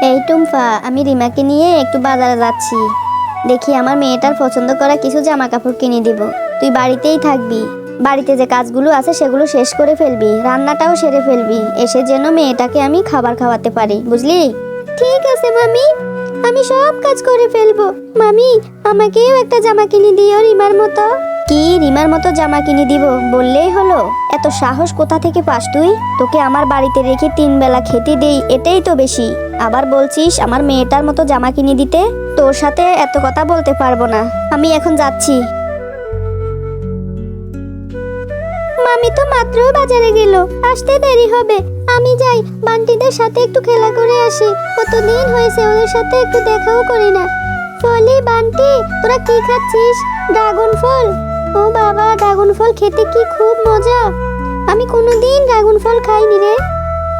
এই টুম্পা, আমি রিমাকে নিয়ে একটু বাজারে যাচ্ছি। দেখি আমার মেয়েটার পছন্দ করা কিছু জামা কাপড় কিনে দিব। তুই বাড়িতেই থাকবি, বাড়িতে যে কাজগুলো আছে সেগুলো শেষ করে ফেলবি, রান্নাটাও সেরে ফেলবি, এসে যেন মেয়েটাকে আমি খাবার খাওয়াতে পারি, বুঝলি? ঠিক আছে মামি, আমি সব কাজ করে ফেলবো। মামি, আমাকেও একটা জামা কিনে দিও রিমার মতো। কি রিমার মতো জামা কিনে দিব বললেই হলো? এত সাহস কোথা থেকে পাস তুই? তোকে আমার বাড়িতে রেখে 3 বেলা খেতে দেই, এটাই তো বেশি। আবার বলছিস আমার মেয়েটার মতো জামা কিনে দিতে? তোর সাথে এত কথা বলতে পারবো না, আমি এখন যাচ্ছি। মামি তো মাত্র বাজারে গেল, আসতে দেরি হবে। আমি যাই, বান্টিদের সাথে একটু খেলা করে আসি। কতদিন হয়েছে ওদের সাথে একটু দেখাও করি না। ফলি, বান্টি, তোরা কি খাচ্ছিস? ড্রাগন ফল। ও বাবা, ড্রাগন ফল খেতে কি খুব মজা। আমি কোনোদিন ড্রাগন ফল খাইনি রে।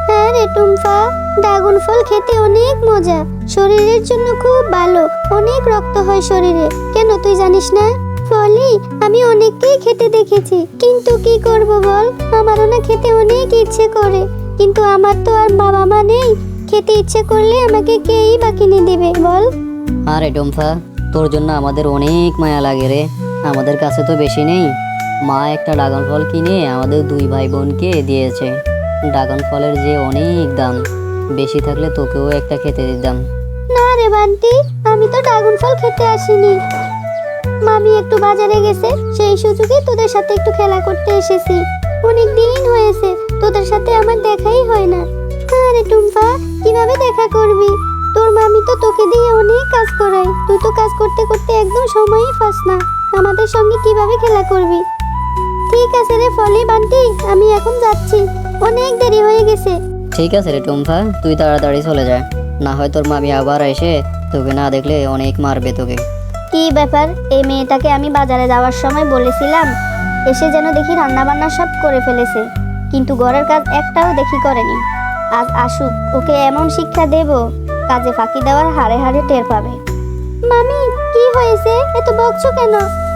হ্যাঁ রে টুম্পা, ড্রাগন ফল খেতে অনেক মজা, শরীরের জন্য খুব ভালো, অনেক রক্ত হয় শরীরে। কেন তুই জানিস না? ফলি, আমি অনেককেই খেতে দেখেছি, কিন্তু কি করব বল, আমারও না খেতে অনেক ইচ্ছে করে, কিন্তু আমার তো আর বাবা মা নেই। খেতে ইচ্ছে করলে আমাকে কেই বা কিনে দেবে বল? আরে টুম্পা, তোর জন্য আমাদের অনেক মায়া লাগে রে। আমাদের কাছে তো বেশি নেই। মা একটা ড্রাগন ফল কিনে আমাদের 2 ভাই বোনকে দিয়েছে। ড্রাগন ফলের যে অনেক দাম, বেশি থাকলে তোকেও একটা খেতে দিতাম। না রে বান্টি, আমি তো ড্রাগন ফল খেতে আসিনি। মামি একটু বাজারে গেছে, সেই সুযোগে তোদের সাথে একটু খেলা করতে এসেছি। অনেক দিন হয়েছে তোদের সাথে আমার দেখাই হয় না। আরে টুম্পা, কিভাবে দেখা করবি? তোর মামি তো তোকে দিয়ে অনেক কাজ করায়, তুই তো কাজ করতে করতে একদম সময়ই পাস না। আমাদের সঙ্গে কিভাবে খেলা করবি? ঠিক আছে রে ফলি, বান্টি, আমি এখন যাচ্ছি, অনেক দেরি হয়ে গেছে। ঠিক আছে রে টুম্পা, তুই তাড়াতাড়ি চলে যা, না হয় তোর মামি আবার এসে তোকে না দেখলে অনেক মারবে তোকে। কি ব্যাপার, এই মেয়েটাকে আমি বাজারে যাওয়ার সময় বলেছিলাম, এসে যেন দেখি রান্না বান্না সব করে ফেলেছে, কিন্তু ঘরের কাজ একটাও দেখি করেনি। আজ আসুক, ওকে এমন শিক্ষা দেব, কাজে ফাঁকি দেওয়ার হাড়ে হাড়ে টের পাবে। মামি, কি হয়েছে? এত বকছো কেন?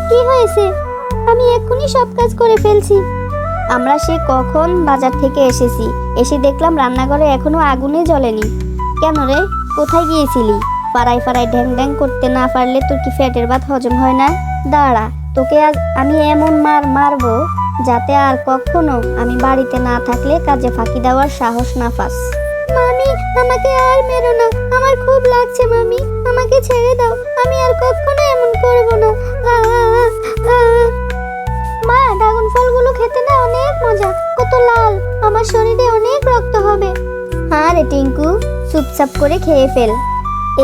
কি হয়েছে? আমি এক্ষুনি সব কাজ করে ফেলছি। আমরা সে কখন বাজার থেকে এসেছি, এসে দেখলাম রান্নাঘরে এখনো আগুনে জ্বলেনি। কেন রে, কোথায় গিয়েছিলি? পাড়ায় পাড়ায় ঢ্যাং ঢ্যাং করতে না পারলে তোর কি পেটের ভাত হজম হয় না? দাঁড়া, তোকে আজ আমি এমন মারবো যাতে আর কখনো আমি বাড়িতে না থাকলে কাজে ফাঁকি দেওয়ার সাহস না পাস। মামি, আমাকে আর মেরো না, আমার খুব লাগছে। মামি, আমাকে ছেড়ে দাও, আমি আর কখনো এমন করব না। মা, ড্রাগন ফলগুলো খেতে না অনেক মজা, কত লাল, আমার শরীরে অনেক রক্ত হবে। হ্যাঁ রে টিঙ্কু, চুপচাপ করে খেয়ে ফেল।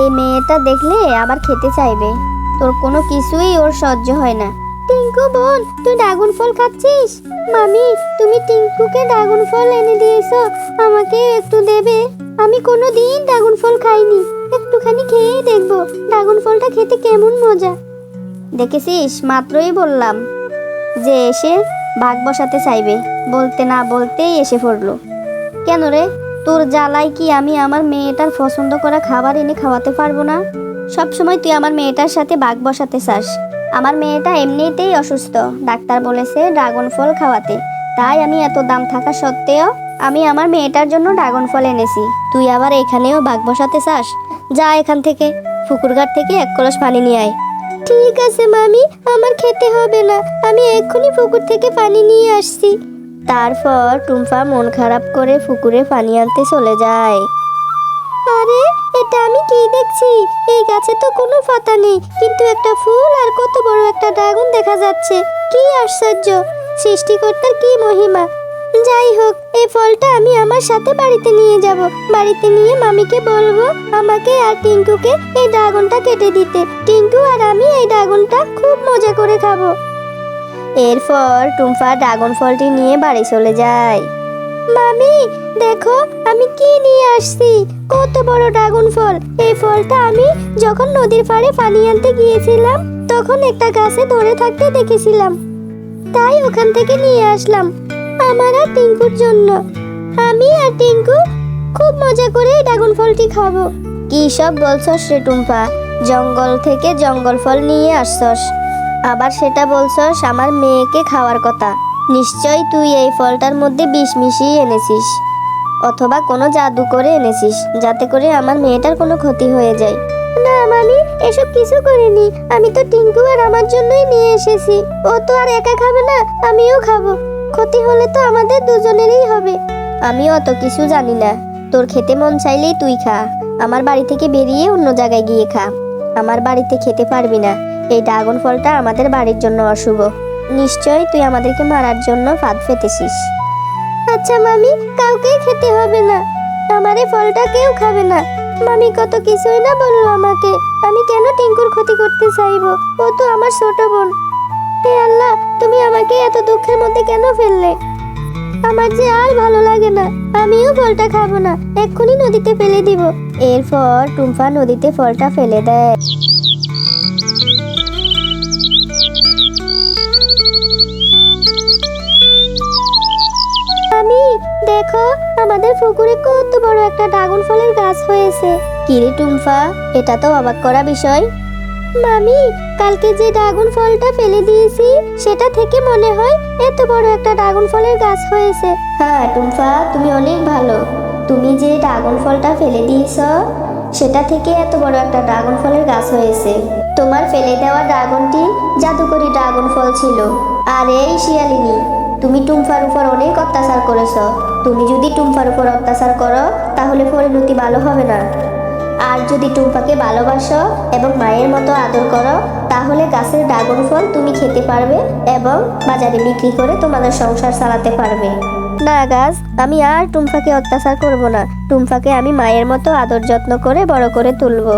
এই মেয়েটা দেখলে আবার খেতে চাইবে, তোর কোনো কিছুই ওর সহ্য হয় না। টিঙ্কু বোন, তুই ড্রাগন ফল খাচ্ছিস? মামি, তুমি টিঙ্কুকে ড্রাগন ফল এনে দিয়েছো, আমাকে একটু দেবে? আমি কোনোদিন ড্রাগন ফল খাইনি, একটুখানি খেয়েই দেখবো ড্রাগন ফলটা খেতে কেমন মজা। দেখেছিস, মাত্রই বললাম যে এসে ভাগ বসাতে চাইবে, বলতে না বলতেই এসে পড়লো। কেন রে, তোর জ্বালাই কি আমি আমার মেয়েটার পছন্দ করা খাবার এনে খাওয়াতে পারবো না? সব সময় তুই আমার মেয়েটার সাথে ভাগ বসাতে চাস। আমার মেয়েটা এমনিতেই অসুস্থ, ডাক্তার বলেছে ড্রাগন ফল খাওয়াতে, তাই আমি এত দাম থাকা সত্ত্বেও আমি আমার মেয়েটার জন্য ড্রাগন ফল এনেছি। তুই আবার এখানেও ভাগ বসাতে চাস? যা এখান থেকে, পুকুরঘাট থেকে 1 কলস পানি নিয়ে আয়। ঠিক আছে মামি, আমার খেতে হবে না, আমি এক্ষুনি পুকুর থেকে পানি নিয়ে আসছি। তারপর টুম্পা মন খারাপ করে পুকুরে পানি আনতে চলে যায়। আরে, এটা আমি কি দেখছি? এই গাছে তো কোনো পাতা নেই, কিন্তু একটা ফুল আর কত বড় একটা ড্রাগন দেখা যাচ্ছে। কি আশ্চর্য, সৃষ্টিকর্তার কি মহিমা! যাই হোক, এই ফলটা আমি আমার সাথে বাড়িতে নিয়ে যাব। বাড়িতে নিয়ে মামিকে বলবো আমাকে আর টিঙ্কুকে এই ড্রাগনটা কেটে দিতে। টিঙ্কু আর আমি এই ড্রাগনটা খুব মজা করে খাবো। এরপর টুম্পা ড্রাগন ফলটি নিয়ে বাড়ি চলে যায়। মামি, দেখো আমি কি নিয়ে আসছি, কত বড় ড্রাগন ফল। এই ফলটা আমি যখন নদীর পাড়ে পানি আনতে গিয়েছিলাম তখন একটা গাছে ধরে থাকতে দেখেছিলাম, তাই ওখান থেকে নিয়ে আসলাম আমার আর টিঙ্কুর জন্য। আমি আর টিঙ্কু খুব মজা করে এই ড্রাগন ফলটি খাবো। কি সব বলছস রে টুম্পা? জঙ্গল থেকে জঙ্গল ফল নিয়ে আসছস, আবার সেটা বলছস আমার মেয়েকে খাওয়ার কথা। নিশ্চয় তুই এই ফলটার মধ্যে বিষ মিশিয়ে এনেছিস। অথবা কোনো জাদু করে এনেছিস যাতে করে আমার মেয়েটার কোনো ক্ষতি হয়ে যায়। না মামি, এসব কিছু করিনি। আমি তো টিঙ্কু আর আমার জন্যই নিয়ে এসেছি। ও তো আর একা খাবে না, আমিও খাবো। ক্ষতি হলে তো আমাদের দুজনেরই হবে। আমি অত কিছু জানি না। তোর খেতে মন চাইলেই তুই খা। আমার বাড়ি থেকে বেরিয়ে অন্য জায়গায় গিয়ে খা। আমার বাড়িতে খেতে পারবি না। এই ড্রাগন ফলটা আমাদের বাড়ির জন্য অশুভ। নিশ্চয় তুই আমাদেরকে মারার জন্য ফাঁদ পেতেছিস। আচ্ছা মামি, কাউকেই খেতে হবে না। আমার এই ফলটা কেউ খাবে না। মামি কত কিছুই না বললো আমাকে। আমি কেন টিঙ্কুর ক্ষতি করতে চাইবো? ও তো আমার ছোট বোন। হে আল্লাহ, তুমি আমাকে এত দুঃখের মধ্যে কেন ফেললে? আমার যে আর ভালো লাগে না। আমিও ফলটা খাবো না, এক্ষুনি নদীতে ফেলে দিব। এরপর টুম্পা নদীতে ফলটা ফেলে দেয়। আমি দেখো, আমাদের পুকুরে কত বড় একটা ড্রাগন ফলের গাছ হয়েছে। কিরে টুম্পা, এটা তো অবাক করা বিষয়। মামি, কালকে যে ড্রাগন ফলটা ফেলে দিয়েছি সেটা থেকে মনে হয় এত বড় একটা ড্রাগন ফলের গাছ হয়েছে। হ্যাঁ টুম্পা, তুমি অনেক ভালো। তুমি যে ড্রাগন ফলটা ফেলে দিয়েছো সেটা থেকে এত বড় একটা ড্রাগন ফলের গাছ হয়েছে। তোমার ফেলে দেওয়া ড্রাগনটি জাদুকরি ড্রাগন ফল ছিল। আর এই শিয়ালিনী, তুমি টুম্পার উপর অনেক অত্যাচার করেছো। তুমি যদি টুম্পার উপর অত্যাচার করো তাহলে পরিণতি ভালো হবে না। আর যদি টুম্পাকে ভালোবাসো এবং মায়ের মতো আদর করো তাহলে গাছের ড্রাগন ফল তুমি খেতে পারবে এবং বাজারে বিক্রি করে তোমাদের সংসার চালাতে পারবে। না গাছ, আমি আর টুম্পাকে অত্যাচার করব না। টুম্পাকে আমি মায়ের মতো আদর যত্ন করে বড় করে তুলবো।